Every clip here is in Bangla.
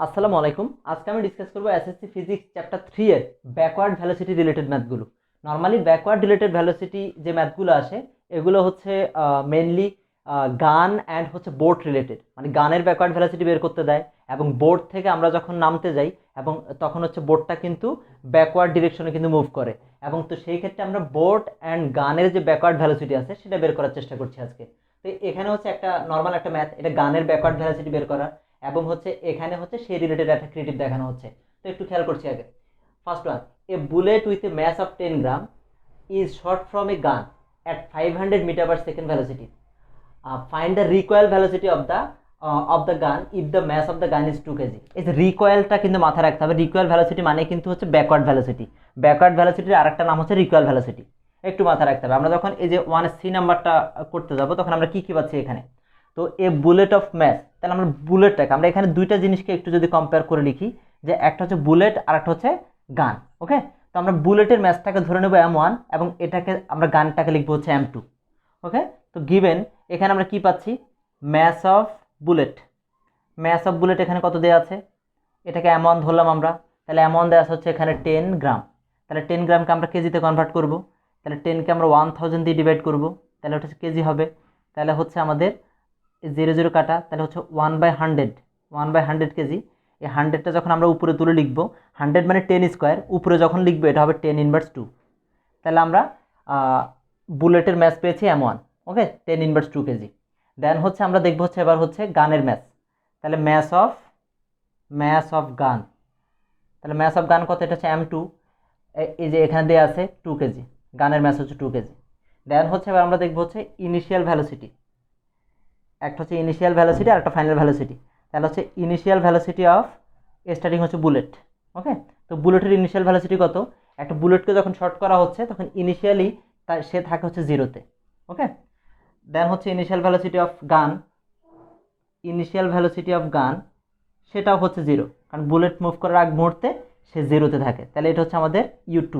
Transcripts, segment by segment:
আসসালামু আলাইকুম। আজকে আমি ডিসকাস করব এসএসসি ফিজিক্স চ্যাপ্টার 3 এর ব্যাকওয়ার্ড ভেলোসিটি রিলেটেড ম্যাথগুলো। নরমালি ব্যাকওয়ার্ড রিলেটেড ভেলোসিটি যে ম্যাথগুলো আসে এগুলো হচ্ছে মেইনলি গান অ্যান্ড হচ্ছে বোট রিলেটেড, মানে গানের ব্যাকওয়ার্ড ভেলোসিটি বের করতে দেয় এবং বোট থেকে আমরা যখন নামতে যাই এবং তখন হচ্ছে বোটটা কিন্তু ব্যাকওয়ার্ড ডিরেকশনে কিন্তু মুভ করে, এবং তো সেই ক্ষেত্রে আমরা বোট অ্যান্ড গানের যে ব্যাকওয়ার্ড ভেলোসিটি আছে সেটা বের করার চেষ্টা করছি আজকে। তো এখানে হচ্ছে একটা নর্মাল একটা ম্যাথ, এটা গানের ব্যাকওয়ার্ড ভেলোসিটি বের করা এবং হচ্ছে এখানে হচ্ছে সেই রিলেটেড একটা ক্রিয়েটিভ দেখানো হচ্ছে। তো একটু খেয়াল করছি আগে। First one, a bullet with a mass of 10 gram is shot from a gun at 500 meter per second velocity. Find the recoil velocity of the gun if the mass of the gun is 2 kg. এই যে রিকয়েলটা কিন্তু মাথায় রাখতে হবে। রিকয়েল ভ্যালোসিটি মানে কিন্তু হচ্ছে ব্যাকওয়ার্ড ভ্যালোসিটি। ব্যাকওয়ার্ড ভ্যালোসিটির আরেকটা নাম হচ্ছে রিকয়েল ভ্যালোসিটি। একটু মাথায় রাখতে হবে। আমরা যখন এই যে 1c নাম্বারটা করতে যাব তখন আমরা কি কি পাচ্ছি এখানে। তো এ বুলেট অফ ম্যাস, তাহলে আমরা বুলেটটাকে আমরা এখানে দুইটা জিনিসকে একটু যদি কম্পেয়ার করে লিখি, যে একটা হচ্ছে বুলেট আর একটা হচ্ছে গান। ওকে, তো আমরা বুলেটের ম্যাসটাকে ধরে নেব m1 এবং এটাকে আমরা গানটাকে লিখবো হচ্ছে m2। ওকে, তো গিভেন এখানে আমরা কি পাচ্ছি, mass of bullet. Mass of bullet এখানে কত দেওয়া আছে, এটাকে m1 ধরলাম আমরা, তাহলে m1 দেওয়া আছে হচ্ছে এখানে 10 গ্রাম। তাহলে 10 গ্রামকে আমরা কেজিতে কনভার্ট করব, তাহলে 10কে আমরা 1000 দিয়ে ডিভাইড করব, তাহলে ওটা হচ্ছে কেজি হবে। তাহলে হচ্ছে আমাদের 0 0 কাটা, তাহলে হচ্ছে 1/100, 1/100 কেজি। এই 100টা যখন আমরা উপরে তুলে লিখবো, 100 মানে 10 স্কোয়ার, উপরে যখন লিখবো এটা হবে 10 ইনভার্স 2। তাহলে আমরা বুলেটের ম্যাস পেয়েছি m1। ওকে, 10 ইনভার্স 2 কেজি। দেন হচ্ছে আমরা দেখবো হচ্ছে এবার হচ্ছে গানের ম্যাস। তাহলে ম্যাস অফ গান, তাহলে ম্যাস অফ গান কত, এটা হচ্ছে m2। এই যে এখানে দেওয়া আছে 2 কেজি, গানের ম্যাস হচ্ছে 2 কেজি। দেন হচ্ছে এবার আমরা দেখবো হচ্ছে ইনিশিয়াল ভ্যালোসিটি। একটা হচ্ছে ইনিশিয়াল ভ্যালোসিটি আর একটা ফাইনাল ভ্যালোসিটি। তাহলে হচ্ছে ইনিশিয়াল ভ্যালোসিটি অফ স্টার্টিং হচ্ছে বুলেট। ওকে, তো বুলেটের ইনিশিয়াল ভ্যালোসিটি কত, একটা বুলেটকে যখন শর্ট করা হচ্ছে তখন ইনিশিয়ালি সে থাকে হচ্ছে 0-তে। ওকে, দেন হচ্ছে ইনিশিয়াল ভ্যালোসিটি অফ গান, সেটাও হচ্ছে 0, কারণ বুলেট মুভ করার আগ মুহূর্তে সে 0-তে থাকে। তাহলে এটা হচ্ছে আমাদের u2।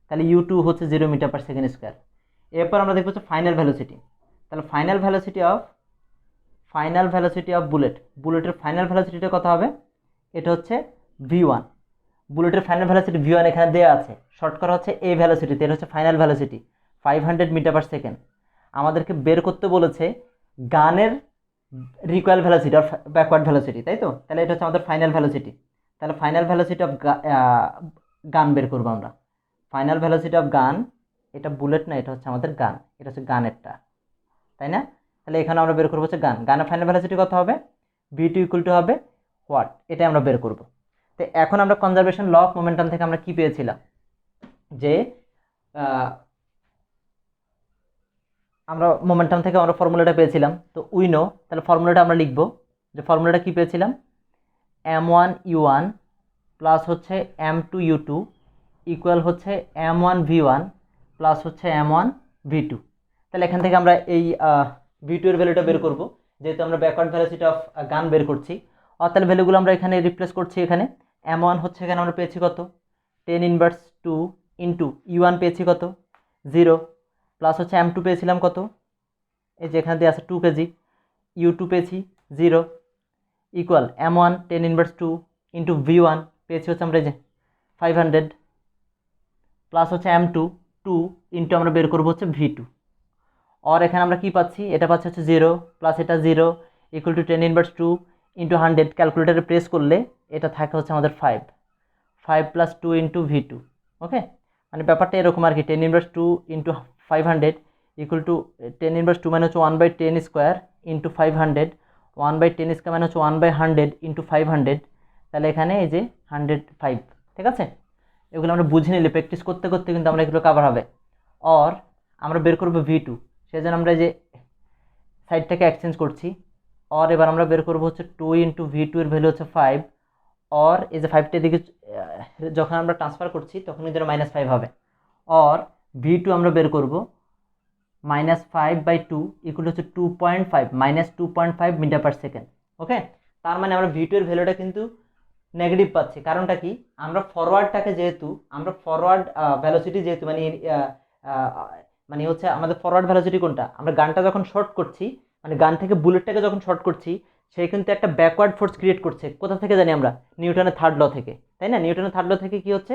তাহলে u2 হচ্ছে 0 মিটার/সেকেন্ড স্কোয়ার। এরপর আমরা দেখবো হচ্ছে ফাইনাল ভ্যালোসিটি। তাহলে ফাইনাল ভ্যালোসিটি অফ বুলেটের ফাইনাল ভ্যালোসিটিটা কত হবে, এটা হচ্ছে v1। বুলেটের ফাইনাল ভ্যালোসিটি v1 এখানে দেওয়া আছে, শর্ট করা হচ্ছে এই ভ্যালোসিটিতে, এটা হচ্ছে ফাইনাল ভ্যালোসিটি 500 মিটার/সেকেন্ড। আমাদেরকে বের করতে বলেছে গানের রিকয়েল ভ্যালোসিটি আর ব্যাকওয়ার্ড ভ্যালোসিটি, তাই তো। তাহলে এটা হচ্ছে আমাদের ফাইনাল ভ্যালোসিটি। তাহলে ফাইনাল ভ্যালোসিটি অফ গান বের করবো আমরা। ফাইনাল ভ্যালোসিটি অফ গান, এটা বুলেট না, এটা হচ্ছে আমাদের গান, এটা হচ্ছে গানেরটা, তাই না। তাহলে এখানে আমরা বের করবো হচ্ছে গানের ফাইনাল ভ্যালোসিটি কত হবে, v2 ইকুয়াল টু হবে হোয়াট, এটাই আমরা বের করব। তো এখন আমরা কনজারভেশন ল অফ মোমেন্টাম থেকে আমরা কি পেয়েছিলাম, যে আমরা মোমেন্টাম থেকে আমরা ফর্মুলাটা পেয়েছিলাম, তো উইনো, তাহলে ফর্মুলাটা আমরা লিখবো, যে ফর্মুলাটা কি পেয়েছিলাম, m1u1 প্লাস হচ্ছে m2u2 ইকুয়াল হচ্ছে m1v1 প্লাস হচ্ছে m1v2। তাহলে এখান থেকে আমরা এই v2 এর ভ্যালুটা বের করব, যেহেতু আমরা ব্যাকওয়ার্ড ভ্যালোসিটি অফ গান বের করছি। আর তাহলে ভ্যালুগুলো আমরা এখানে রিপ্লেস করছি। এখানে m1 হচ্ছে এখানে আমরা পেয়েছি কত, 10 ইনভার্স 2 ইন্টু u1 পেয়েছি কত 0, প্লাস হচ্ছে m2 পেয়েছিলাম কত, এই যে এখানে দিয়ে আছে 2 কেজি, u2 পেয়েছি 0, equal m1 10 inverse 2 into v1 পেয়েছি হচ্ছে আমরা এই যে 500, প্লাস হচ্ছে m2 2 ইন্টু আমরা বের করবো হচ্ছে v2। और এখানে আমরা কি পাচ্ছি, এটা পাচ্ছি হচ্ছে 0 প্লাস এটা 0 ইকুয়াল টু 10 ইনভার্স 2 ইন্টু 100। ক্যালকুলেটারে প্রেস করলে এটা থাকে হচ্ছে আমাদের 5 প্লাস 2 ইন্টু v2। ওকে, মানে ব্যাপারটা এরকম আর কি, 10 inverse 2 into 500 equal to 10 inverse 2 মানে হচ্ছে 1/10 স্কোয়ার ইন্টু 500, 1/10 স্কোয়ার মানে হচ্ছে 1/100 ইন্টু 500। তাহলে এখানে এই যে 105, ঠিক আছে। এগুলো আমরা বুঝে নিলে প্র্যাকটিস করতে করতে কিন্তু আমরা এগুলো কভার হবে। আর আমরা বের করবো v2, সেজন্য আমরা যে সাইডটাকে এক্সচেঞ্জ করছি। আর এবার আমরা বের করবো হচ্ছে 2 ইন্টু v2 এর ভ্যালু হচ্ছে 5। আর এই যে 5টা দিকে যখন আমরা ট্রান্সফার করছি তখন কিন্তু -5 হবে। আর v2 আমরা বের করব -5/2 ইকুয়াল হচ্ছে 2.5, -2.5 মিটার/সেকেন্ড। ওকে, তার মানে আমরা v2 এর ভ্যালুটা কিন্তু নেগেটিভ পাচ্ছি। কারণটা কি, আমরা ফরওয়ার্ডটাকে যেহেতু আমরা ফরওয়ার্ড ভ্যালোসিটি যেহেতু মানে হচ্ছে আমাদের ফরওয়ার্ড ভ্যালোসিটি কোনটা, আমরা গানটা যখন শর্ট করছি, মানে গান থেকে বুলেটটাকে যখন শর্ট করছি সে কিন্তু একটা ব্যাকওয়ার্ড ফোর্স ক্রিয়েট করছে। কোথা থেকে জানি আমরা? নিউটনের থার্ড ল থেকে, তাই না? নিউটনের থার্ড ল থেকে কি হচ্ছে,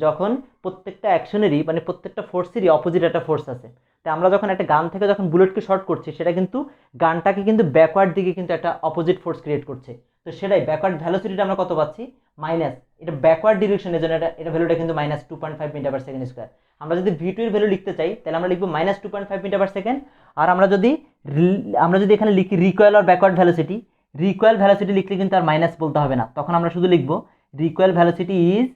যখন প্রত্যেকটা অ্যাকশনেরই মানে প্রত্যেকটা ফোর্সেরই অপোজিট একটা ফোর্স আছে, তাই আমরা যখন একটা গান থেকে যখন বুলেটকে শর্ট করছি, সেটা কিন্তু গানটাকে কিন্তু ব্যাকওয়ার্ড দিকে কিন্তু একটা অপোজিট ফোর্স ক্রিয়েট করছে। তো সেটাই ব্যাকওয়ার্ড ভ্যালোসিটিটা আমরা কত পাচ্ছি? মাইনাস, এটা ব্যাকওয়ার্ড ডিরেকশনের জন্য এটা ভ্যালুটা কিন্তু -2.5 মিটার পার সেকেন্ড স্কোয়ার। আমরা যদি ভি2 এর ভ্যালু লিখতে চাই, তাহলে আমরা লিখবো -2.5 মিটার পার সেকেন্ড। আর আমরা যদি এখানে লিখি রিকয়েল আর ব্যাকওয়ার্ড ভ্যালোসিটি, রিকয়েল ভ্যালোসিটি লিখলে কিন্তু আর মাইনাস বলতে হবে না, তখন আমরা শুধু লিখবো recoil velocity is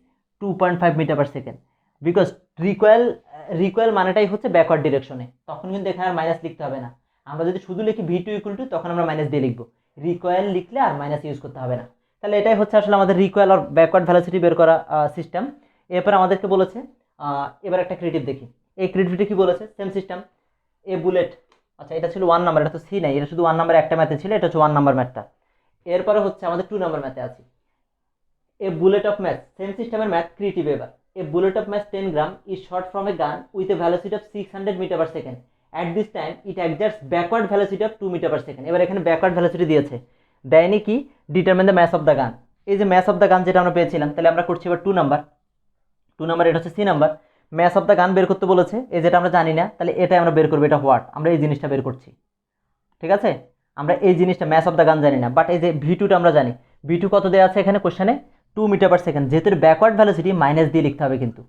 2.5 metre per second, because recoil মানেটাই হচ্ছে ব্যাকওয়ার্ড ডিরেকশনে, তখন কিন্তু এখানে আর মাইনাস লিখতে হবে না। আমরা যদি শুধু লিখি ভি2 ইকুয়াল টু, তখন আমরা মাইনাস দিয়ে লিখবো, রিকয়েল লিখলে আর মাইনাস ইউজ করতে হবে না। তাহলে এটাই হচ্ছে আসলে আমাদের রিকয়েল আর ব্যাকওয়ার্ড ভ্যালোসিটি বের করা সিস্টেম। এরপর আমাদেরকে বলেছে, এবার একটা ক্রিয়েটিভ দেখি। এই ক্রিয়েটিভিটি কি বলেছে? সেম সিস্টেম, এ বুলেট, আচ্ছা এটা ছিল 1 নাম্বার, এটা তো সি নাই, এটা শুধু 1 নাম্বার একটা ম্যাথে ছিল, এটা হচ্ছে 1 নাম্বার ম্যাথটা। এরপরে হচ্ছে আমাদের 2 নাম্বার ম্যাথে আছে a bullet of math, same সিস্টেমের ম্যাথ, ক্রিয়েটিভ এবার। A bullet of math 10 gram is shot from a gun with a velocity of 600 metre per second. At this time it exerts backward velocity of 2 metre per second. এবার এখানে ব্যাকওয়ার্ড ভ্যালোসিটি দিয়েছে, দেয়নি কি determine the mass of the gun. এই যে ম্যাস অফ দ্য গান যেটা আমরা পেয়েছিলাম, তাহলে আমরা করছি এবার 2 নাম্বার, এটা হচ্ছে C number. Mass of the gun বের করতে বলেছে, এই যেটা আমরা জানি না, তাহলে এটাই আমরা বের করবো, এটা হোয়াট, আমরা এই জিনিসটা বের করছি, ঠিক আছে? আমরা এই জিনিসটা ম্যাস অফ দ্য গান জানি না, বাট এই যে ভি2টা আমরা জানি। ভি2 কত দেওয়া আছে এখানে কোশ্চেনে? 2 মিটার পার সেকেন্ড, যেহেতু ব্যাকওয়ার্ড ভ্যালোসিটি মাইনাস দিয়ে লিখতে হবে কিন্তু।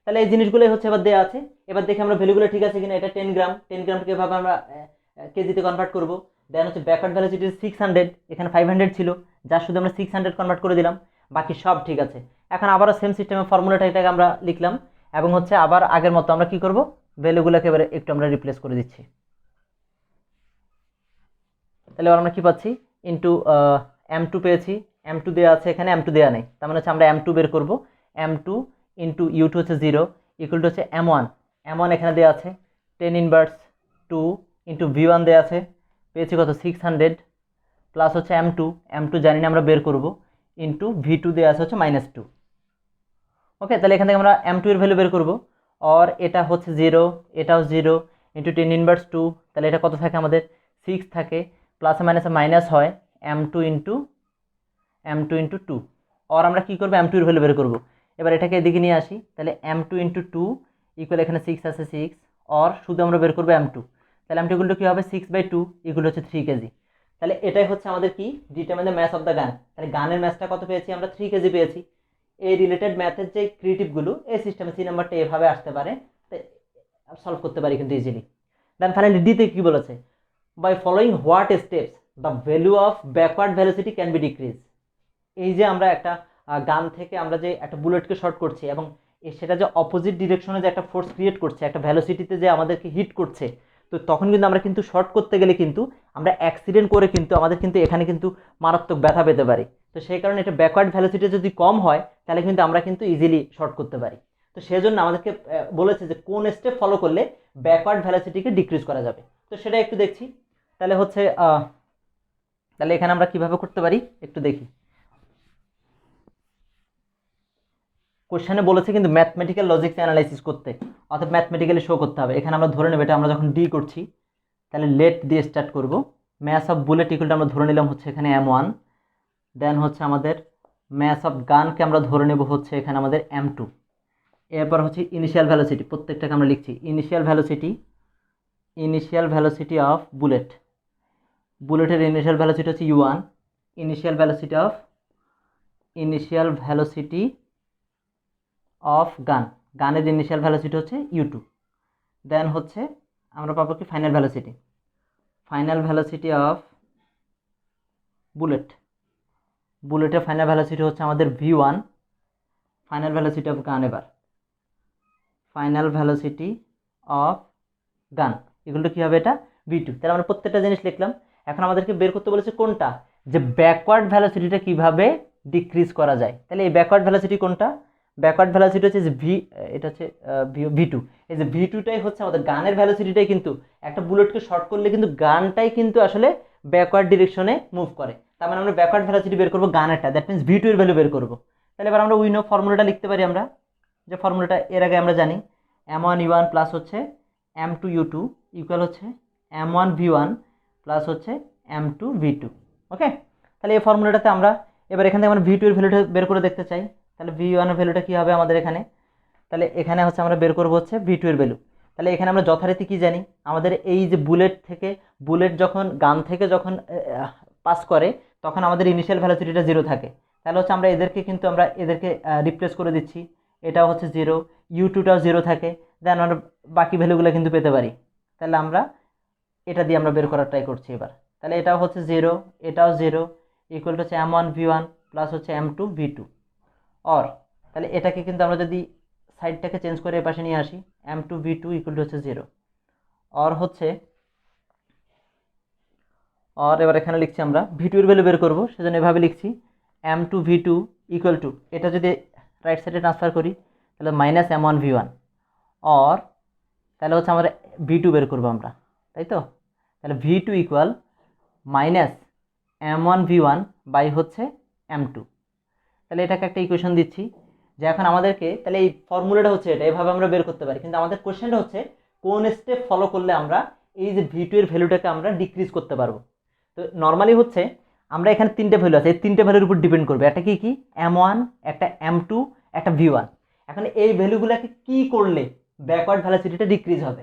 তাহলে এই জিনিসগুলোই হচ্ছে এবার দেওয়া আছে। এবার দেখি আমরা ভ্যালুগুলো ঠিক আছে কিনা। এটা 10 গ্রাম, 10 গ্রামকে এভাবে আমরা কেজিতে কনভার্ট করবো। দেন হচ্ছে ব্যাকওয়ার্ড ভ্যালোসিটি 600, এখানে 500 ছিল, যা শুধু আমরা 600 কনভার্ট করে দিলাম, বাকি সব ঠিক আছে। এখন আবারও সেম সিস্টেমের ফর্মুলাটা এটাকে আমরা লিখলাম, এবং হচ্ছে আবার আগের মতো আমরা কি করব, ভ্যালুগুলোকে এবারে একটু আমরা রিপ্লেস করে দিচ্ছি। তাহলে এবার আমরা কি পাচ্ছি? ইন্টু M2 পেয়েছি, M2 দেওয়া আছে এখানে, M2 দেওয়া নেই, তার মানে হচ্ছে আমরা M2 বের করব। M2 ইন্টু U2 হচ্ছে 0 ইকুয়াল টু হচ্ছে M1 এখানে দেওয়া আছে 10 ইনভার্স 2 ইন্টু V1 দেওয়া আছে, পেয়েছি কত 600, প্লাস হচ্ছে M2 জানি না, আমরা বের করব, ইন্টু V2 দেওয়া আছে হচ্ছে -2। ওকে, তাহলে এখান থেকে আমরা M2 এর ভ্যালু বের করব। আর এটা হচ্ছে 0, এটাও 0 ইন্টু 10 ইনভার্স 2, তাহলে এটা কত থাকে আমাদের? 6 থাকে, প্লাসে মাইনাসে মাইনাস হয়, M2 ইন্টু 2। আর আমরা কি করব? M2 এর ভ্যালু বের করব। এবার এটাকে এদিকে নিয়ে আসি, তাহলে M2 ইন্টু 2 ইকুয়াল, এখানে 6 আছে 6, আর শুধু আমরা বের করব M2, তাহলে M2 ইকুয়াল টু কী হবে? 6/2 ইকুয়াল হচ্ছে 3 কেজি। তাহলে এটাই হচ্ছে আমাদের কি determine the mass of the gun. তাহলে গানের ম্যাসটা কত পেয়েছি আমরা? 3 কেজি পেয়েছি। এই রিলেটেড ম্যাথের যে ক্রিয়েটিভগুলো এই সিস্টেমে সি নাম্বারটা এভাবে আসতে পারে, সলভ করতে পারি কিন্তু ইজিলি। দেন ফাইনালি ডিতে কি বলেছে? By following what steps the value of backward velocity can be decrease. এই যে আমরা একটা গান থেকে আমরা যে একটা বুলেটকে শর্ট করছি, এবং সেটা যে অপোজিট ডিরেকশনে যে একটা ফোর্স ক্রিয়েট করছে, একটা ভ্যালোসিটিতে যে আমাদেরকে হিট করছে, তো তখন কিন্তু আমরা কিন্তু শর্ট করতে গেলে কিন্তু আমরা অ্যাক্সিডেন্ট করে কিন্তু আমাদের কিন্তু এখানে কিন্তু মারাত্মক ব্যথা পেতে পারি। তো সেই কারণে এটা ব্যাকওয়ার্ড ভ্যালোসিটি যদি কম হয়, তাহলে কিন্তু আমরা কিন্তু ইজিলি শর্ট করতে পারি। তো সেই জন্য আমাদেরকে বলেছে যে কোন স্টেপ ফলো করলে ব্যাকওয়ার্ড ভ্যালোসিটিকে ডিক্রিজ করা যাবে। তো সেটা একটু দেখছি। তাহলে হচ্ছে তাহলে এখানে আমরা কিভাবে করতে পারি একটু দেখি। কোশ্চেনে বলেছে কিন্তু ম্যাথমেটিক্যাল লজিক্স অ্যানালাইসিস করতে, অর্থাৎ ম্যাথমেটিক্যালি শো করতে হবে। এখানে আমরা ধরে নেব এটা আমরা যখন ডি করছি, তাহলে লেট দিয়ে স্টার্ট করব। ম্যাস অফ বুলেট ইকুয়ালটা আমরা ধরে নিলাম হচ্ছে এখানে M1, দেন হচ্ছে আমাদের ম্যাস অফ গানকে আমরা ধরে নেব হচ্ছে এখানে আমাদের M2। এরপর হচ্ছে ইনিশিয়াল ভ্যালোসিটি, প্রত্যেকটাকে আমরা লিখছি ইনিশিয়াল ভ্যালোসিটি অফ বুলেটের ইনিশিয়াল ভ্যালোসিটি হচ্ছে U1, ইনিশিয়াল ভ্যালোসিটি অফ গানের ইনিশিয়াল ভ্যালোসিটি হচ্ছে U2। দেন হচ্ছে আমরা পাবো কি ফাইনাল ভ্যালোসিটি অফ বুলেটের ফাইনাল ভ্যালোসিটি হচ্ছে আমাদের V1, ফাইনাল ভ্যালোসিটি অফ গান। এবার ফাইনাল ভ্যালোসিটি অফ গান এগুলো কী হবে? এটা V2। তাহলে আমরা প্রত্যেকটা জিনিস লিখলাম। এখন আমাদেরকে বের করতে বলেছে কোনটা, যে ব্যাকওয়ার্ড ভ্যালোসিটিটা কিভাবে ডিক্রিজ করা যায়। তাহলে এই ব্যাকওয়ার্ড ভ্যালোসিটি কোনটা? ব্যাকওয়ার্ড ভ্যালোসিটি হচ্ছে যে এটা হচ্ছে V2। এই যে V2টাই হচ্ছে আমাদের গানের ভ্যালোসিটিটাই, কিন্তু একটা বুলেটকে শর্ট করলে কিন্তু গানটাই কিন্তু আসলে ব্যাকওয়ার্ড ডিরেকশনে মুভ করে। তার মানে আমরা ব্যাকওয়ার্ড ভ্যালোসিটি বের করবো গানেরটা, দ্যাট মিনস V2 এর ভ্যালু বের করবো। তাহলে এবার আমরা উইনো ফর্মুলাটা লিখতে পারি, আমরা যে ফর্মুলাটা এর আগে আমরা জানি, M1U1 প্লাস হচ্ছে M2U2 ইকুয়াল হচ্ছে M1V1 প্লাস হচ্ছে M2V2। ওকে, তাহলে এই ফর্মুলাটাতে আমরা এবার এখান থেকে আমরা ভি টু এর ভ্যালুটা বের করে দেখতে চাই। তাহলে ভি ওয়ানের ভ্যালুটা কী হবে আমাদের এখানে, তাহলে এখানে হচ্ছে আমরা বের করবো হচ্ছে ভি টু এর ভ্যালু। তাহলে এখানে আমরা যথারীতি কী জানি, আমাদের এই যে বুলেট যখন গান থেকে যখন পাস করে তখন আমাদের ইনিশিয়াল ভ্যালোসিটিটা 0 থাকে। তাহলে হচ্ছে আমরা এদেরকে রিপ্লেস করে দিচ্ছি, এটাও হচ্ছে 0, U2টাও 0 থাকে, দেন আমরা বাকি ভ্যালুগুলো কিন্তু পেতে পারি। তাহলে আমরা এটা দিয়ে আমরা বের করার ট্রাই করছি এবার। তাহলে এটাও হচ্ছে 0, এটাও 0, ইকুয়াল টু হচ্ছে M1V1 প্লাস হচ্ছে M2V2। তাহলে এটাকে কিন্তু আমরা যদি সাইডটাকে চেঞ্জ করে এপাশে নিয়ে আসি, M2V2 ইকুয়াল টু হচ্ছে 0। এবার এখানে লিখছি আমরা V2 এর ভ্যালু বের করবো, সেজন্য এভাবে লিখছি M2V2 ইকুয়াল টু, এটা যদি রাইট সাইডে ট্রান্সফার করি তাহলে মাইনাস M1V1, তাহলে হচ্ছে আমরা V2 বের করবো আমরা, তাই তো। তাহলে V2 equal minus M1V1 by হচ্ছে M2। তাহলে এটাকে একটা ইকুয়েশন দিচ্ছি যে এখন আমাদেরকে, তাহলে এই ফর্মুলাটা হচ্ছে এটা, এভাবে আমরা বের করতে পারি, কিন্তু আমাদের কোশ্চেনটা হচ্ছে কোন স্টেপ ফলো করলে আমরা এই যে V2 এর ভ্যালুটাকে আমরা ডিক্রিজ করতে পারবো। তো নর্মালি হচ্ছে আমরা এখানে 3টে ভ্যালু আছে, এই 3টে ভ্যালুর উপর ডিপেন্ড করবে, একটা কি M1, একটা M2, একটা V1। এখন এই ভ্যালুগুলোকে কি করলে ব্যাকওয়ার্ড ভ্যালোসিটিটা ডিক্রিজ হবে।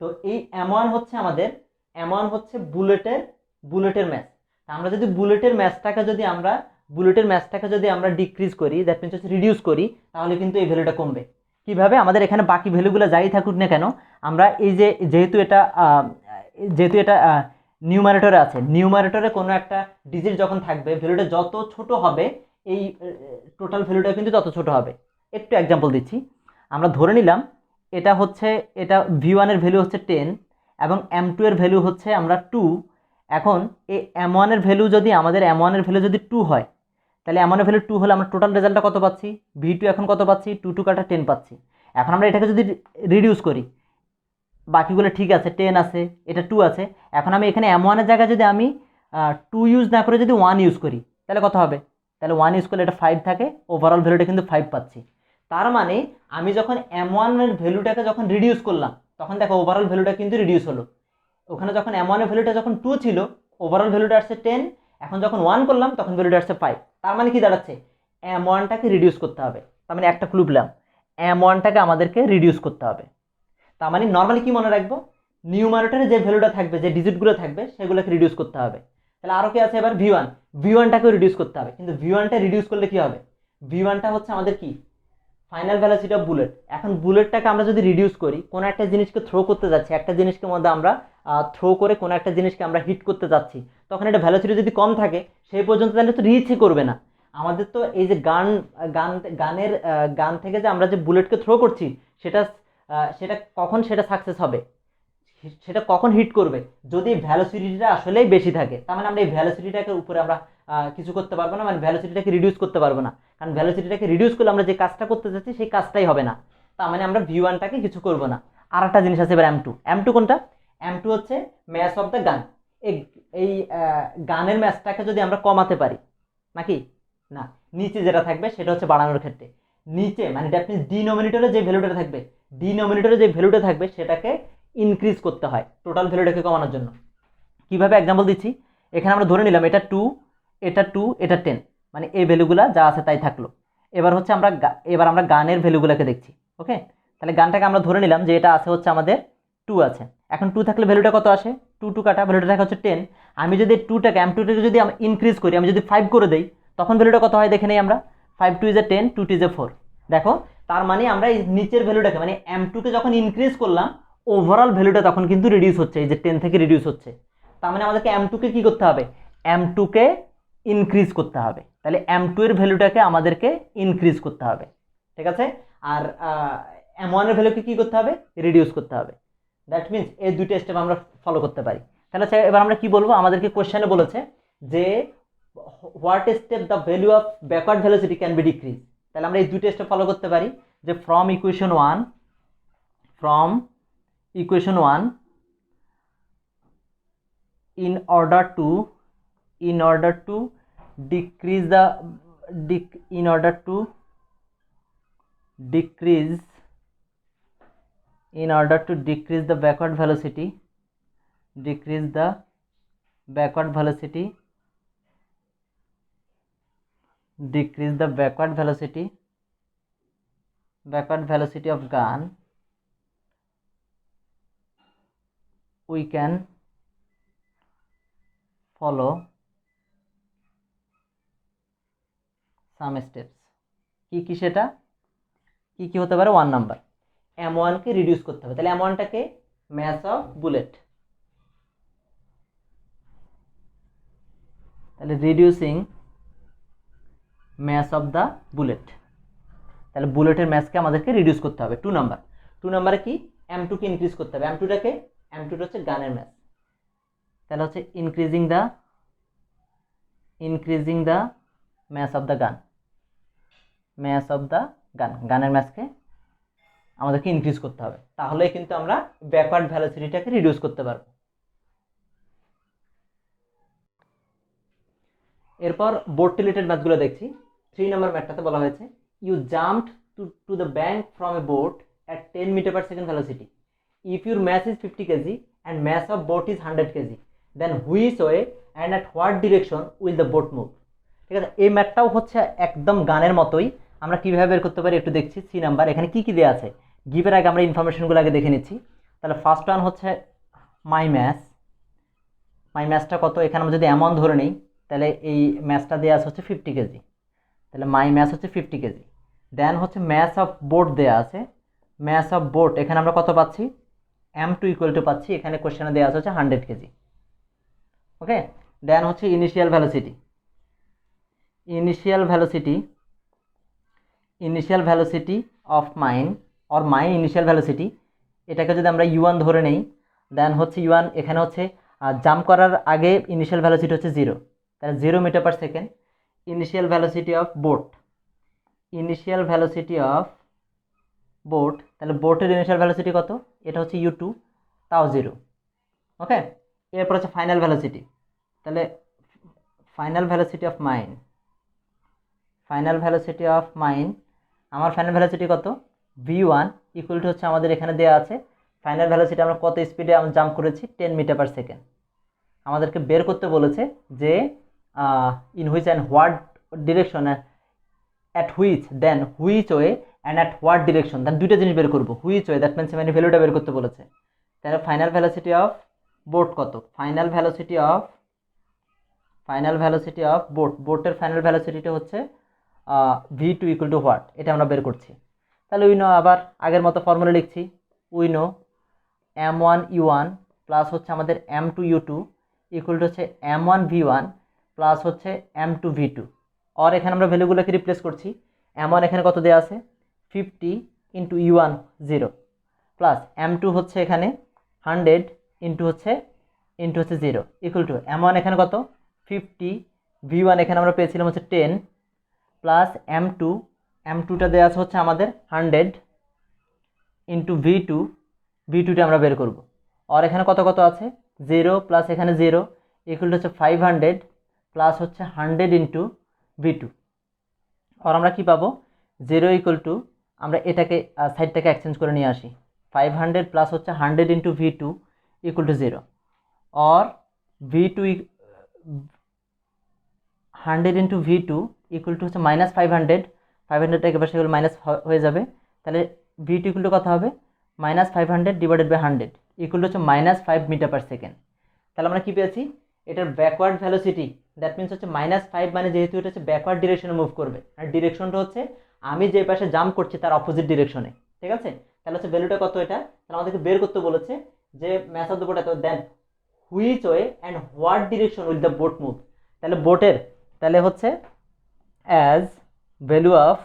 তো এই M1 হচ্ছে বুলেটের ম্যাস। আমরা যদি বুলেটের ম্যাসটাকে যদি আমরা ডিক্রিজ করি, দ্যাট মিনস হচ্ছে রিডিউস করি, তাহলে কিন্তু এই ভ্যালুটা কমবে। কিভাবে, আমাদের এখানে বাকি ভ্যালুগুলো যাই থাকুক না কেন, আমরা এই যে যেহেতু এটা নিউমারেটরে আছে, নিউমারেটরে কোনো একটা ডিজিট যখন থাকবে, ভ্যালুটা যত ছোট হবে এই টোটাল ভ্যালুটা কিন্তু তত ছোট হবে। একটু এক্সাম্পল দিচ্ছি, আমরা ধরে নিলাম এটা V1 এর ভ্যালু হচ্ছে 10 এবং M2 এর ভ্যালু হচ্ছে আমরা 2। এখন এই M1 এর ভ্যালু যদি M1 এর ভ্যালু যদি 2 হয়, তাহলে M1 এর ভ্যালু 2 হলে আমরা টোটাল রেজাল্টটা কত পাচ্ছি, V2 এখন কত পাচ্ছি, 2 কাটা 10 পাচ্ছি। এখন আমরা এটাকে যদি রিডিউস করি, বাকিগুলো ঠিক আছে, 10 আছে, এটা 2 আছে, এখন আমি এখানে M1 এর জায়গায় যদি আমি 2 ইউজ না করে যদি 1 ইউজ করি, তাহলে কত হবে, তাহলে 1 ইউজ করলে এটা 5 থাকে, ওভারঅল ভ্যালুটা কিন্তু 5 পাচ্ছি। তার মানে আমি যখন M1 এর ভ্যালুটাকে যখন রিডিউস করলাম, তখন দেখো ওভারঅল ভ্যালুটা কিন্তু রিডিউস হলো। ওখানে যখন M1 এর ভ্যালুটা যখন 2 ছিল, ওভারঅল ভ্যালুটা আসছে 10, এখন যখন 1 করলাম তখন ভ্যালুটা আসছে 5। তার মানে কি দাঁড়াচ্ছে, M1টাকে রিডিউস করতে হবে। তার মানে একটা ক্লু পেলাম, M1টাকে আমাদেরকে রিডিউস করতে হবে। তার মানে নর্মালি কি মনে রাখবো, নিউমারেটরে যে ভ্যালুটা থাকবে, যে ডিজিটগুলো থাকবে, সেগুলোকে রিডিউস করতে হবে। তাহলে আরও কি আছে এবার V1টাকেও রিডিউস করতে হবে, কিন্তু V1টা রিডিউস করলে কি হবে, V1টা হচ্ছে আমাদের কি ফাইনাল ভ্যালোসিটি অফ বুলেট। এখন বুলেটটাকে আমরা যদি রিডিউস করি, কোনো একটা জিনিসকে থ্রো করতে যাচ্ছি, একটা জিনিসকে মধ্যে আমরা থ্রো করে কোনো একটা জিনিসকে আমরা হিট করতে যাচ্ছি, তখন এটা ভ্যালোসিটি যদি কম থাকে, সেই পর্যন্ত তাহলে তো রিচই করবে না। আমাদের তো এই যে গান থেকে যে আমরা যে বুলেটকে থ্রো করছি, সেটা কখন সেটা সাকসেস হবে, সেটা কখন হিট করবে, যদি ভ্যালোসিটিটা আসলেই বেশি থাকে। তার মানে আমরা এই ভ্যালোসিটিটাকে উপরে আমরা কিছু করতে পারবো না, মানে ভ্যালোসিটিটাকে রিডিউস করতে পারবো না, কারণ ভ্যালোসিটিটাকে রিডিউস করলে আমরা যে কাজটা করতে যাচ্ছি সেই কাজটাই হবে না। তার মানে আমরা V1টাকে কিছু করবো না। আর একটা জিনিস আছে এবার M2 কোনটা, M2 হচ্ছে ম্যাস অফ দ্য গান। এই গানের ম্যাসটাকে যদি আমরা কমাতে পারি, নাকি না, নিচে যেটা থাকবে সেটা হচ্ছে বাড়ানোর ক্ষেত্রে, নিচে মানে দ্যাট মিনস ডিনোমিনেটরে যে ভ্যালুটা থাকবে সেটাকে ইনক্রিজ করতে হয় টোটাল ভ্যালুটাকে কমানোর জন্য। কিভাবে এক্সাম্পল দিচ্ছি, এখানে আমরা ধরে নিলাম এটা 2, এটা 10, মানে এই ভ্যালুগুলো যা আছে তাই থাকলো। এবার আমরা গানের ভ্যালুগুলোকে দেখছি। ওকে, তাহলে গানটাকে আমরা ধরে নিলাম যে এটা আছে হচ্ছে আমাদের 2 আছে। এখন 2 থাকলে ভ্যালুটা কত আসে, 2 কাটা ভ্যালুটা থাকে হচ্ছে 10। আমি যদি M2টাকে যদি আমি ইনক্রিজ করি, আমি যদি 5 করে দেই, তখন ভ্যালুটা কত হয় দেখে নেই আমরা, 5 2 = 10, 2 2 = 4। দেখো, তার মানে আমরা এই নিচের ভ্যালুটাকে মানে M2কে যখন ইনক্রিজ করলাম, ওভারঅল ভ্যালুটা তখন কিন্তু রিডিউস হচ্ছে, এই যে 10 থেকে রিডিউস হচ্ছে। তার মানে আমাদেরকে M2কে কি করতে হবে, M2কে ইনক্রিজ করতে হবে। তাহলে M2 এর ভ্যালুটাকে আমাদেরকে ইনক্রিজ করতে হবে, ঠিক আছে। আর M1 এর ভ্যালুকে কি করতে হবে, রিডিউস করতে হবে। দ্যাট মিনস এই দুটো স্টেপ আমরা ফলো করতে পারি। তাহলে এবার আমরা কি বলবো, আমাদেরকে কোশ্চেনে বলেছে যে what step the value of backward velocity can be decrease. তাহলে আমরা এই দুটো স্টেপ ফলো করতে পারি, যে from equation 1 in order to decrease the in order to decrease the backward velocity decrease the backward velocity of gun, we can follow some steps. কি সেটা কি হতে পারে? 1 নাম্বার M1 কে রিডিউস করতে হবে। তাহলে M1 টাকে ম্যাস অফ বুলেট, তাহলে reducing mass of the bullet, তাহলে বুলেটের ম্যাসকে আমাদেরকে রিডিউস করতে হবে। 2 নাম্বারে কি M2 কে ইনক্রিজ করতে হবে। M2 হচ্ছে গানের ম্যাস, তাহলে হচ্ছে increasing the mass of the gun, গানের ম্যাসকে আমাদেরকে ইনক্রিজ করতে হবে, তাহলে কিন্তু আমরা ব্যাকওয়ার্ড ভেলোসিটিটাকে রিডিউস করতে পারবো। এরপর বোট রিলেটেড ম্যাথগুলো দেখছি। 3 নম্বর ম্যাথটাতে বলা হয়েছে you jumped to the bank from a boat at 10 meter per second velocity. If your mass is 50 kg and mass of boat is 100 kg, then which way and at what direction will the boat move? ঠিক আছে, এই ম্যাথটাও হচ্ছে একদম গানের মতোই। আমরা কিভাবে বের করতে পারি একটু দেখছি। 3 নাম্বার, এখানে কি কি দেওয়া আছে গিভের আগে আমরা ইনফরমেশনগুলো আগে দেখে নিচ্ছি। তাহলে ফার্স্ট ওয়ান হচ্ছে মাই ম্যাসটা কত, এখানে আমরা যদি এমন ধরে নিই তাহলে এই ম্যাসটা দেওয়া আছে হচ্ছে 50 কেজি, তাহলে মাই ম্যাস হচ্ছে 50 কেজি। দেন হচ্ছে ম্যাস অফ বোট দেওয়া আছে, ম্যাস অফ বোট এখানে আমরা কত পাচ্ছি, M2 ইকুয়াল টু পাচ্ছি, এখানে কোশ্চেনে দেওয়া আছে হচ্ছে 100 কেজি। ওকে, দেন হচ্ছে initial velocity of mine or mine initial velocity, এটাকে যদি আমরা U1 ধরে নেই, দেন হচ্ছে U1 এখানে হচ্ছে জাম্প করার আগে ইনিশিয়াল ভ্যালোসিটি হচ্ছে 0, তাহলে 0 meter per second. Initial velocity of boat, তাহলে বোটের ইনিশিয়াল ভ্যালোসিটি কত, এটা হচ্ছে U2, তাও 0। ওকে, এরপর হচ্ছে ফাইনাল ভ্যালোসিটি, তাহলে ফাইনাল ভ্যালোসিটি অফ মাইন, আমার ফাইনাল ভ্যালোসিটি কত, V1 ইকুয়াল টু হচ্ছে আমাদের এখানে দেওয়া আছে ফাইনাল ভ্যালোসিটি আমরা কত স্পিডে আমরা জাম্প করেছি, 10 মিটার পার সেকেন্ড। আমাদেরকে বের করতে বলেছে যে in which and what direction, at which, then which way and at what direction, তার দুইটা জিনিস বের করবো। হুইচ ওয়ে দ্যাট মিনস মানে ভ্যালুটা বের করতে বলেছে। তাহলে ফাইনাল ভ্যালোসিটি অফ বোট কত, ফাইনাল ভ্যালোসিটি অফ বোটের ফাইনাল ভ্যালোসিটিটা হচ্ছে V2 ইকুয়াল টু হোয়াট, এটা আমরা বের করছি। তাহলে উই নো, আবার আগের মতো ফর্মুলা লিখছি, we know M1 U1 plus হচ্ছে আমাদের M2 U2 ইকুয়াল টু হচ্ছে M1 V1 প্লাস হচ্ছে M2 V2। আর এখানে আমরা ভ্যালুগুলোকে রিপ্লেস করছি। M1 এখানে কত দেওয়া আছে 50 ইন্টু U1 0 প্লাস M2 হচ্ছে এখানে 100 ইন্টু হচ্ছে 0 ইকুয়াল টু M1 এখানে কত 50, V1 এখানে আমরা পেয়েছিলাম হচ্ছে 10 প্লাস M2টা দেওয়া আছে হচ্ছে আমাদের 100 ইন্টু V2টা আমরা বের করব। আর এখানে কত আছে 0 প্লাস এখানে 0 ইকুয়াল টু হচ্ছে 500 প্লাস হচ্ছে 100 ইন্টু V2। আর আমরা কি পাবো 0 ইকুয়াল টু, আমরা এটাকে সাইডটাকে এক্সচেঞ্জ করে নিয়ে আসি, 500 প্লাস হচ্ছে 100 ইন্টু V2 ইকুয়াল টু 0। আর V2 100 into V2 equal to হচ্ছে মাইনাস 500 একেবারে সেগুলো মাইনাস হয়ে যাবে। তাহলে V2 ইকুয়াল টু কত হবে minus 500 divided by 100 equal to হচ্ছে মাইনাস 5 মিটার পার সেকেন্ড। তাহলে আমরা কি পেয়েছি, এটার ব্যাকওয়ার্ড ভ্যালোসিটি দ্যাট মিনস হচ্ছে -5, মানে যেহেতু এটা হচ্ছে ব্যাকওয়ার্ড ডিরেকশনে মুভ করবে, আর ডিরেকশনটা হচ্ছে আমি যে পাশে জাম্প করছি তার অপোজিট ডিরেকশনে। ঠিক আছে, তাহলে হচ্ছে ভ্যালুটা কত, এটা তাহলে আমাদেরকে বের করতে বলেছে যে ম্যাস অফ দ্য বোট এত, then which way and what direction will the boat move. তাহলে বোটের তাহলে হচ্ছে as value of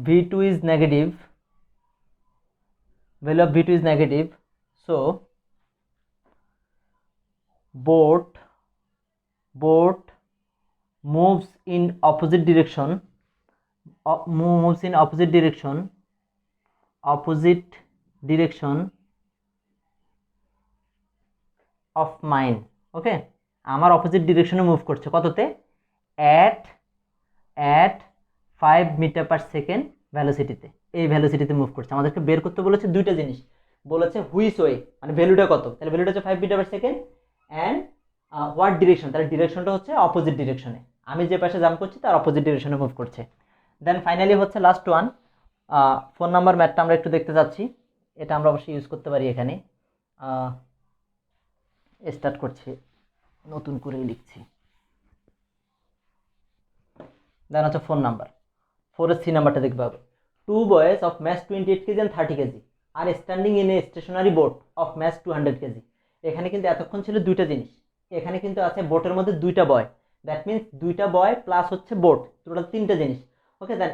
V2 is negative, so boat moves in opposite direction of mine। ওকে, আমার অপোজিট ডিরেকশনে মুভ করছে কততে, at 5 মিটার পার সেকেন্ড ভ্যালোসিটিতে, এই ভ্যালোসিটিতে মুভ করছে। আমাদেরকে বের করতে বলেছে দুইটা জিনিস, বলেছে হুইচ ওয়ে মানে ভ্যালুটা কত, তাহলে ভ্যালুটা হচ্ছে 5 meter per second, and what direction, তাহলে ডিরেকশনটা হচ্ছে অপোজিট ডিরেকশনে। আমি যে পাশে জাম্প করছি তার অপোজিট ডিরেকশনে মুভ করছে। দেন ফাইনালি হচ্ছে লাস্ট ওয়ান, ফোন নাম্বার ম্যাথটা আমরা একটু দেখতে যাচ্ছি। এটা আমরা অবশ্যই ইউজ করতে পারি এখানে। স্টার্ট করছি, নতুন করে লিখছি। দেন হচ্ছে ফোন নাম্বার, 4 সি নাম্বারটা দেখতে হবে। 2 boys of mass 28 kg and 30 kg আর standing in a stationary boat of mass 200 kg। এখানে কিন্তু এতক্ষণ ছিল দুইটা জিনিস, এখানে কিন্তু আছে বোটের মধ্যে দুইটা বয়, দ্যাট মিনস দুইটা বয় প্লাস হচ্ছে বোট, টোটাল তিনটা জিনিস। ওকে, দেন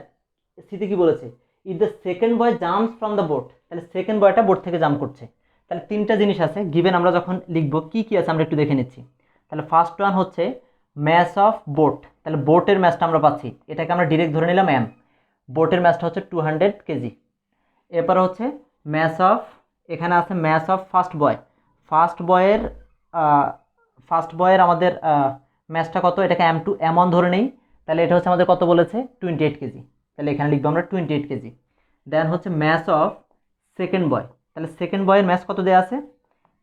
সিতে কি বলেছে, if the second boy jumps from the boat, তাহলে সেকেন্ড বয়টা বোট থেকে জাম্প করছে। তাহলে তিনটা জিনিস আছে গিভেন, আমরা যখন লিখবো কি কি আছে আমরা একটু দেখে নিচ্ছি। তাহলে ফার্স্ট ওয়ান হচ্ছে ম্যাস অফ বোট, তাহলে বোটের ম্যাসটা আমরা পাচ্ছি, এটাকে আমরা ডিরেক্ট ধরে নিলাম এম। বোটের ম্যাসটা হচ্ছে 200 কেজি। এরপর হচ্ছে ম্যাস অফ, এখানে আছে mass of first boy, first বয়ের আমাদের ম্যাসটা কত, এটাকে M2 M1 ধরে নেই, তাহলে এটা হচ্ছে আমাদের কত বলেছে 28 কেজি, তাহলে এখানে লিখবো আমরা 28 কেজি। দেন হচ্ছে ম্যাস অফ সেকেন্ড বয়, তাহলে সেকেন্ড বয়ের ম্যাস কত দেওয়া আছে,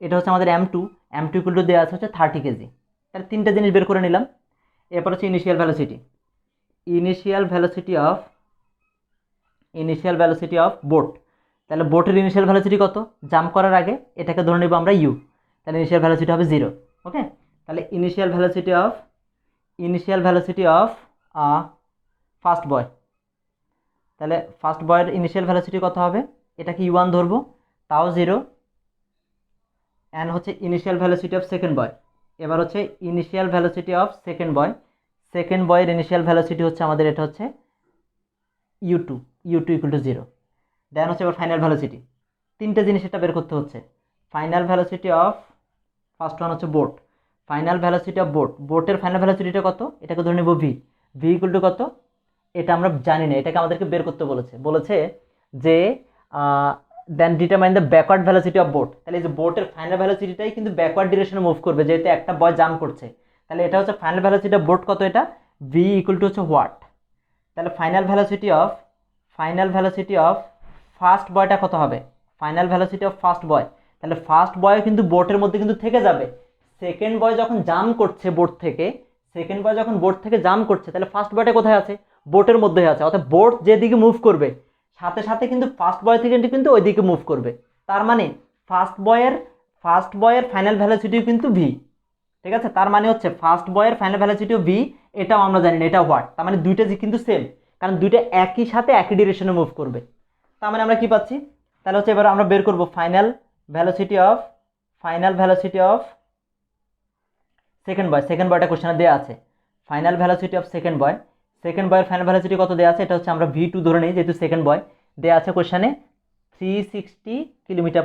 এটা হচ্ছে আমাদের M2 ইকুয়াল টু দেওয়া আছে হচ্ছে 30 কেজি। তাহলে তিনটা জিনিস বের করে নিলাম। এরপর হচ্ছে ইনিশিয়াল ভ্যালোসিটি অফ বোট, তাহলে বোটের ইনিশিয়াল ভ্যালোসিটি কত, জাম্প করার আগে এটাকে ধরে নেব আমরা ইউ, তাহলে ইনিশিয়াল ভ্যালোসিটি হবে 0। ওকে, তাহলে ইনিশিয়াল ভ্যালোসিটি অফ ফার্স্ট বয়, তাহলে ফার্স্ট বয়ের ইনিশিয়াল ভ্যালোসিটি কত হবে, এটাকে U1 ধরবো, তাও 0। অ্যান্ড হচ্ছে ইনিশিয়াল ভ্যালোসিটি অফ সেকেন্ড বয়, এবার হচ্ছে ইনিশিয়াল ভ্যালোসিটি অফ সেকেন্ড বয়ের ইনিশিয়াল ভ্যালোসিটি হচ্ছে আমাদের এটা হচ্ছে U2 ইকুয়াল টু 0। দেন হচ্ছে এবার ফাইনাল ভ্যালোসিটি, তিনটে জিনিস এটা বের করতে হচ্ছে। Final velocity of first one হচ্ছে বোট, ফাইনাল ভ্যালোসিটি অফ বোটের ফাইনাল ভ্যালোসিটিটা কত, এটাকে ধরে নেব ভি ইকুয়াল টু কত, এটা আমরা জানি না, এটাকে আমাদেরকে বের করতে বলেছে যে then determine the backward velocity of boat, তাহলে এই যে বোটের ফাইনাল ভ্যালোসিটিটাই কিন্তু ব্যাকওয়ার্ড ডিরেকশনে মুভ করবে, যেহেতু একটা বয় জাম্প করছে। তাহলে এটা হচ্ছে ফাইনাল ভ্যালোসিটি অফ বোট কত, এটা ভি ইকুয়াল টু হচ্ছে হোয়াট, তাহলে ফাইনাল ভ্যালোসিটি অফ ফার্স্ট বয়টা কত হবে, ফাইনাল ভ্যালোসিটি অফ ফার্স্ট বয়, তাহলে ফার্স্ট বয় কিন্তু বোটের মধ্যে কিন্তু থেকে যাবে, সেকেন্ড বয় যখন জাম্প করছে বোট থেকে, জাম্প করছে, তাহলে ফার্স্ট বয়টা কোথায় আছে, বোটের মধ্যে আছে, অর্থাৎ বোট যেদিকে মুভ করবে সাথে সাথে কিন্তু ফার্স্ট বয় থেকে কিন্তু ওই দিকে মুভ করবে, তার মানে ফার্স্ট বয়ের ফাইনাল ভ্যালোসিটিও কিন্তু ভি। ঠিক আছে, তার মানে হচ্ছে ফার্স্ট বয়ের ফাইনাল ভ্যালোসিটিও ভি, এটাও আমরা জানি না, এটা হোয়াট, তার মানে দুইটা কিন্তু সেম, কারণ দুইটা একই সাথে একই ডিরেকশনে মুভ করবে। তার মানে আমরা কি পাচ্ছি, তাহলে হচ্ছে এবার আমরা বের করব ফাইনাল ভ্যালোসিটি অফ সেকেন্ড বয়টা কোশ্চেনে দেওয়া আছে, ফাইনাল ভ্যালোসিটি অফ সেকেন্ড বয়ের ফাইনাল ভ্যালোসিটি কত দেওয়া আছে, এটা হচ্ছে আমরা V2 ধরে নিই, যেহেতু সেকেন্ড বয় দেওয়া আছে কোশ্চেনে 360 কিলোমিটার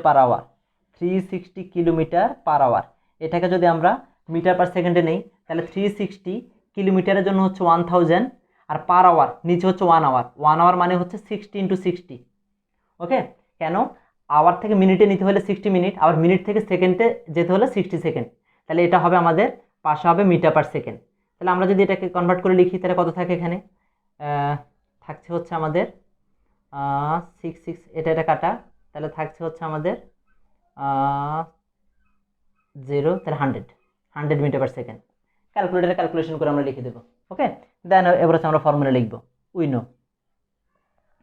পার আওয়ার। এটাকে যদি আমরা মিটার পার সেকেন্ডে নেই, তাহলে 360 কিলোমিটারের জন্য হচ্ছে 1000, আর পার আওয়ার নিচে হচ্ছে 1 আওয়ার মানে হচ্ছে 60 × 60। ওকে, কেন আওয়ার থেকে মিনিটে নিতে হলে 60 মিনিট, আবার মিনিট থেকে সেকেন্ডে যেতে হলে 60 সেকেন্ড, তাহলে এটা হবে আমাদের পাশে হবে মিটার পার সেকেন্ড। তাহলে আমরা যদি এটাকে কনভার্ট করে লিখি, তাহলে কত থাকে, এখানে থাকছে হচ্ছে আমাদের 6 এটা কাটা, তাহলে থাকছে হচ্ছে আমাদের 0, তাহলে 100 মিটার পার সেকেন্ড। ক্যালকুলেটারে ক্যালকুলেশন করে আমরা লিখে দেবো। ওকে, দেন এবার হচ্ছে আমরা ফর্মুলা লিখবো উইনো,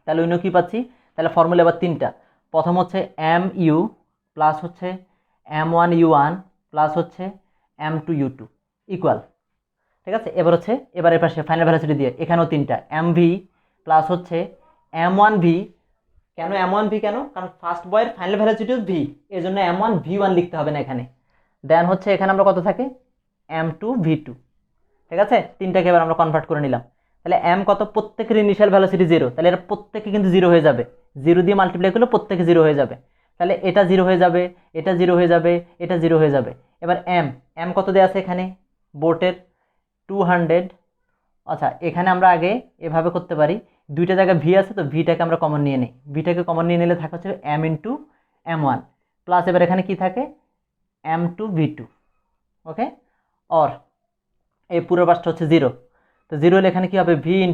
তাহলে উইনো কি পাচ্ছি, তাহলে ফর্মুলা এবার তিনটা, প্রথম হচ্ছে MU প্লাস হচ্ছে M1U1 প্লাস হচ্ছে M2U2 ইকুয়াল। ঠিক আছে, এবার হচ্ছে এর পাশে ফাইনাল ভ্যালোসিটি দিয়ে এখানেও তিনটা, MV প্লাস হচ্ছে M1V, কেন M1V, কারণ ফার্স্ট বয়ের ফাইনাল ভ্যালোসিটি ভি, এই জন্য M1V1 লিখতে হবে না এখানে। দেন হচ্ছে এখানে আমরা কত থাকে M2V2। ঠিক আছে, তিনটাকে এবার আমরা কনভার্ট করে নিলাম, তাহলে M কত, প্রত্যেকের ইনিশিয়াল ভ্যালোসিটি 0, তাহলে এরা প্রত্যেকে কিন্তু 0 হয়ে যাবে, 0 দিয়ে মাল্টিপ্লাই করলে প্রত্যেকে 0 হয়ে যাবে, তাহলে এটা 0 হয়ে যাবে, এটা 0 হয়ে যাবে, এটা 0 হয়ে যাবে। এবার M কত দেওয়া আছে এখানে বোটের 200, আচ্ছা এখানে আমরা আগে এভাবে করতে পারি, দুইটা জায়গায় ভি আছে তো ভিটাকে আমরা কমন নিয়ে নিই, ভিটাকে কমন নিয়ে নিলে থাকে হচ্ছে M × M1 প্লাস এবার এখানে কি থাকে M2V2। ওকে, অর এই পুরো পাশটা হচ্ছে 0, তো 0 হলে এখানে কি হবে V ×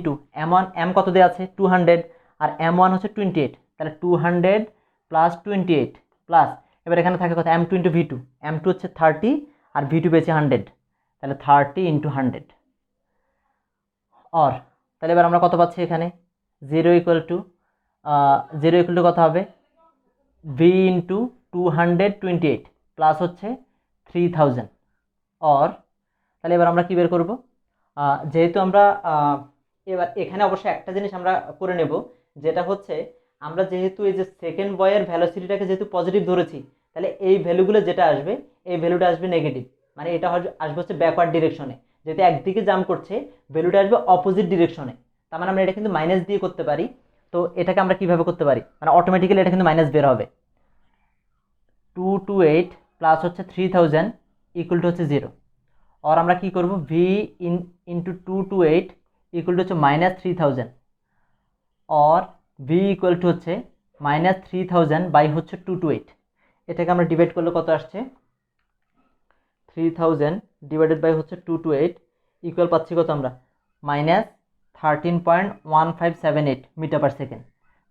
M1, M কত দেওয়া আছে 200, আর M1 হচ্ছে 28, তাহলে 200 প্লাস 28 প্লাস এবার এখানে থাকে কত M2 × V2, M2 হচ্ছে 30 আর V2 পেয়েছে 100, তাহলে 30 × 100। অর, তাহলে এবার আমরা কত পাচ্ছি এখানে, জিরো ইকুয়াল টু কত হবে, ভি ইন্টু 228 প্লাস হচ্ছে 3000 অর, তাহলে এবার আমরা কি বের করব, যেহেতু আমরা এবার এখানে অবশ্যই একটা জিনিস আমরা করে নেব, যেটা হচ্ছে আমরা যেহেতু এই যে সেকেন্ড বয়ের ভ্যালোসিটিটাকে যেহেতু পজিটিভ ধরেছি, তাহলে এই ভ্যালুগুলো যেটা আসবে এই ভ্যালুটা আসবে নেগেটিভ, মানে এটা আসবে হচ্ছে ব্যাকওয়ার্ড ডিরেকশনে, যেহেতু একদিকে জাম্প করছে ভ্যালুটা আসবে অপোজিট ডিরেকশনে, তার মানে আমরা এটা কিন্তু মাইনাস দিয়ে করতে পারি। তো এটাকে আমরা কিভাবে করতে পারি, মানে অটোমেটিক্যালি এটা কিন্তু মাইনাস বের হবে, 228 প্লাস হচ্ছে 3000 ইকুয়াল টু হচ্ছে 0, और আমরা কি করব, v ইন্টু 228 ইকুয়াল টু হচ্ছে মাইনাস 3000 और v ইকুয়াল টু হচ্ছে মাইনাস 3000 বাই হচ্ছে 228, এটাকে আমরা ডিভাইড করলে কত আসছে, 3000 ডিভাইডেড বাই হচ্ছে 228 ইকুয়াল পাচ্ছি কত আমরা, মাইনাস 13.1578 মিটার পার সেকেন্ড।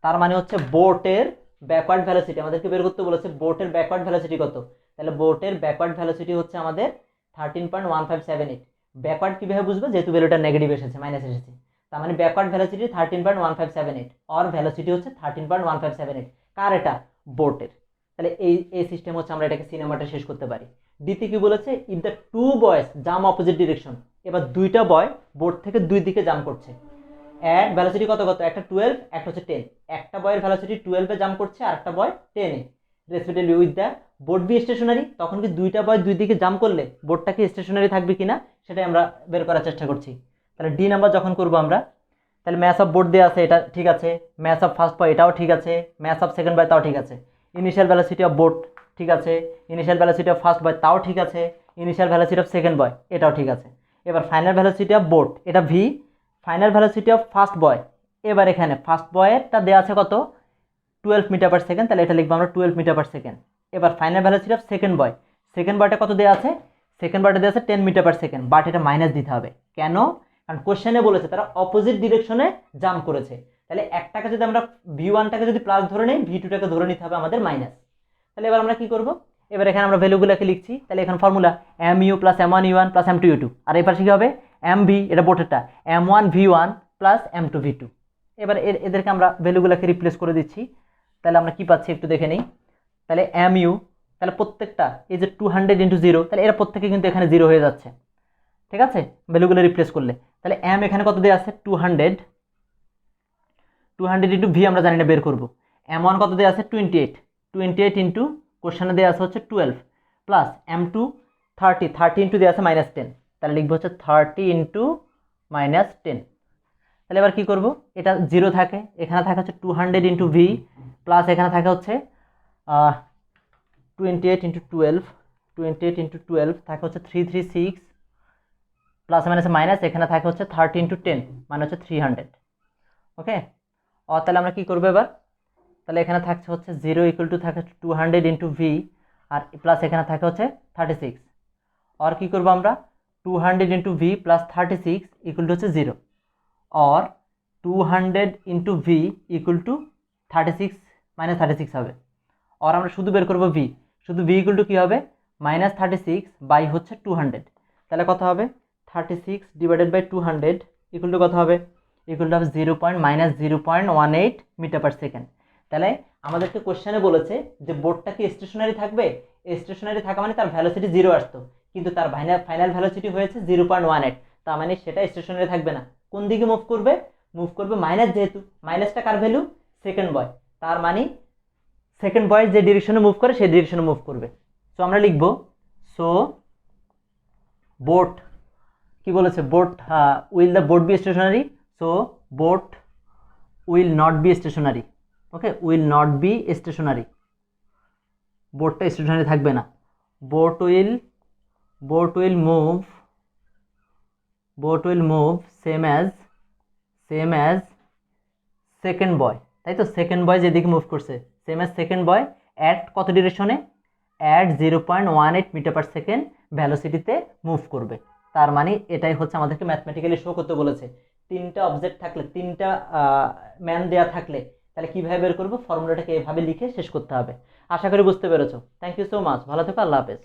তার মানে হচ্ছে বোটের ব্যাকওয়ার্ড ভ্যালোসিটি আমাদেরকে বের করতে বলেছে, বোটের ব্যাকওয়ার্ড ভ্যালোসিটি কত, তাহলে বোটের ব্যাকওয়ার্ড ভ্যালোসিটি হচ্ছে আমাদের 13.1578। ব্যাকওয়ার্ড কীভাবে বুঝবো, যেহেতু ভ্যালুটা নেগেটিভ এসেছে, মাইনাস এসেছে, তার মানে ব্যাকওয়ার্ড ভ্যালোসিটি 13.1578 আর ভ্যালোসিটি হচ্ছে 13.1578, কার এটা, বোটের। তাহলে এই সিস্টেম হচ্ছে আমরা এটাকে সিনেমাটা শেষ করতে পারি। ডিতে কি বলেছে, if the two boys jump opposite direction, এবার দুইটা বয় বোর্ড থেকে দুই দিকে জাম্প করছে, এর ভ্যালোসিটি কত কত, একটা 12 একটা হচ্ছে 10, একটা বয়ের ভ্যালোসিটি 12 এ জাম্প করছে আর একটা boy 10 A, respectively with the board B stationary, তখন কি দুইটা বয় দুই দিকে জাম্প করলে বোর্ডটা কি স্টেশনারি থাকবে কিনা সেটাই আমরা বের করার চেষ্টা করছি। তাহলে ডি নাম্বার যখন করব আমরা, তাহলে ম্যাচ অফ বোর্ড দেওয়া আছে, এটা ঠিক আছে, ম্যাচ অফ ফার্স্ট বয় এটাও ঠিক আছে, ম্যাচ অফ সেকেন্ড বয় তাও ঠিক আছে, ইনিশিয়াল ভ্যালোসিটি অফ বোর্ড ঠিক আছে, ইনিশিয়াল ভ্যালোসিটি অফ ফার্স্ট বয় তাও ঠিক আছে, ইনিশিয়াল ভ্যালোসিটি অফ সেকেন্ড বয় এটাও ঠিক আছে। এবার ফাইনাল ভ্যালোসিটি অফ বোর্ড এটা V, final velocity of first বয়, এবার এখানে ফার্স্ট বয়েরটা দেওয়া আছে কত, 12 মিটার পার সেকেন্ড, তাহলে এটা লিখবো আমরা 12 মিটার পার সেকেন্ড। এবার final velocity of second boy, second বয়টা কত দেওয়া আছে, সেকেন্ড বয়টা দেওয়া আছে 10 মিটার পার সেকেন্ড, বাট এটা মাইনাস দিতে হবে, কেন, কারণ কোশ্চেনে বলেছে তারা অপোজিট ডিরেকশনে জাম্প করেছে, তাহলে একটাকে যদি আমরা ভি1টাকে যদি প্লাস ধরে নেই, ভি2টাকে ধরে নিতে হবে আমাদের মাইনাস। তাহলে এবার আমরা কি করব, এবার এখানে আমরা ভ্যালুগুলোকে লিখছি, তাহলে এখানে formula mu plus m1u1 plus m2u2, আর এই পাশে কি হবে, mv এটা বোটেরটা m1v1 প্লাস m2v2। এবার এদেরকে আমরা ভ্যালুগুলোকে রিপ্লেস করে দিচ্ছি, তাহলে আমরা কি পাচ্ছি একটু দেখে নিই, তাহলে mu, তাহলে প্রত্যেকটা এই যে 200 ইন্টু 0, তাহলে এরা প্রত্যেকে কিন্তু এখানে 0 হয়ে যাচ্ছে, ঠিক আছে, ভ্যালুগুলো রিপ্লেস করলে। তাহলে m এখানে কত দেওয়া আছে 200 ইন্টু v আমরা জানি না, বের করব, m1 কত দেওয়া আছে 28 ইন্টু কোশ্চেনে দেওয়া আছে হচ্ছে 12 প্লাস m2 30 ইন্টু দেওয়া আছে মাইনাস 10, তাহলে লিখবো হচ্ছে 30 ইন্টু মাইনাস 10। তাহলে এবার কি করব, এটা 0 থাকে, এখানে থাকে হচ্ছে 200 ইন্টু ভি প্লাস এখানে থাকে হচ্ছে 28 ইন্টু 12 থাকে হচ্ছে 336 প্লাস মাইনাস মাইনাস, এখানে থাকে হচ্ছে 30 ইন্টু 10 মানে হচ্ছে 300, ওকে। আর তাহলে আমরা কি করবো এবার, তাহলে এখানে থাকছে হচ্ছে 0 ইকুয়াল টু থাকে 200 ইন্টু ভি আর প্লাস এখানে থাকে হচ্ছে 36, আর কি করবো আমরা 200 into V plus 36 equal to হচ্ছে 0, और 200 into V equal to 36 minus 36 হবে, और আমরা শুধু বের করবো ভি, শুধু ভি ইকুয়াল টু কী হবে মাইনাস 36 বাই হচ্ছে 200, তাহলে কত হবে 36 ডিভাইডেড বাই 200 ইকুয়াল টু কত হবে, ইকুয়াল টু হবে 0.18 মিটার পার সেকেন্ড। তাহলে আমাদেরকে কোশ্চেনে বলেছে যে বোর্ডটা কি স্টেশনারি থাকবে, স্টেশনারি থাকা মানে তার ভ্যালোসিটি 0 আসতো, কিন্তু তার ফাইনাল ভ্যালোসিটি হয়েছে 0.18, তার মানে সেটা স্টেশনারি থাকবে না, কোন দিকে মুভ করবে মাইনাস, যেহেতু মাইনাসটা কার ভ্যালু, সেকেন্ড বয়, তার মানে সেকেন্ড বয় যে ডিরেকশনে মুভ করে সেই ডিরেকশনে মুভ করবে। সো আমরা লিখবো, সো বোট কি বলেছে, boat will the boat be stationary, so boat will not be stationary, okay, will not be stationary, বোটটা স্টেশনারি থাকবে না, boat will move same as second boy, তাই তো, সেকেন্ড বয় যেদিকে মুভ করছে same as second boy at কত ডিরেকশনে, অ্যাট 0.18 মিটার পার সেকেন্ড ভ্যালোসিটিতে মুভ করবে। তার মানে এটাই হচ্ছে আমাদেরকে ম্যাথমেটিক্যালি শো করতে বলেছে, তিনটা অবজেক্ট থাকলে, তিনটা ম্যান দেওয়া থাকলে তাহলে কীভাবে বের করবো, ফর্মুলাটাকে এভাবে লিখে শেষ করতে হবে। আশা করি বুঝতে পেরেছো। থ্যাংক ইউ সো মাচ, ভালো থেকো, আল্লাহ হাফেজ।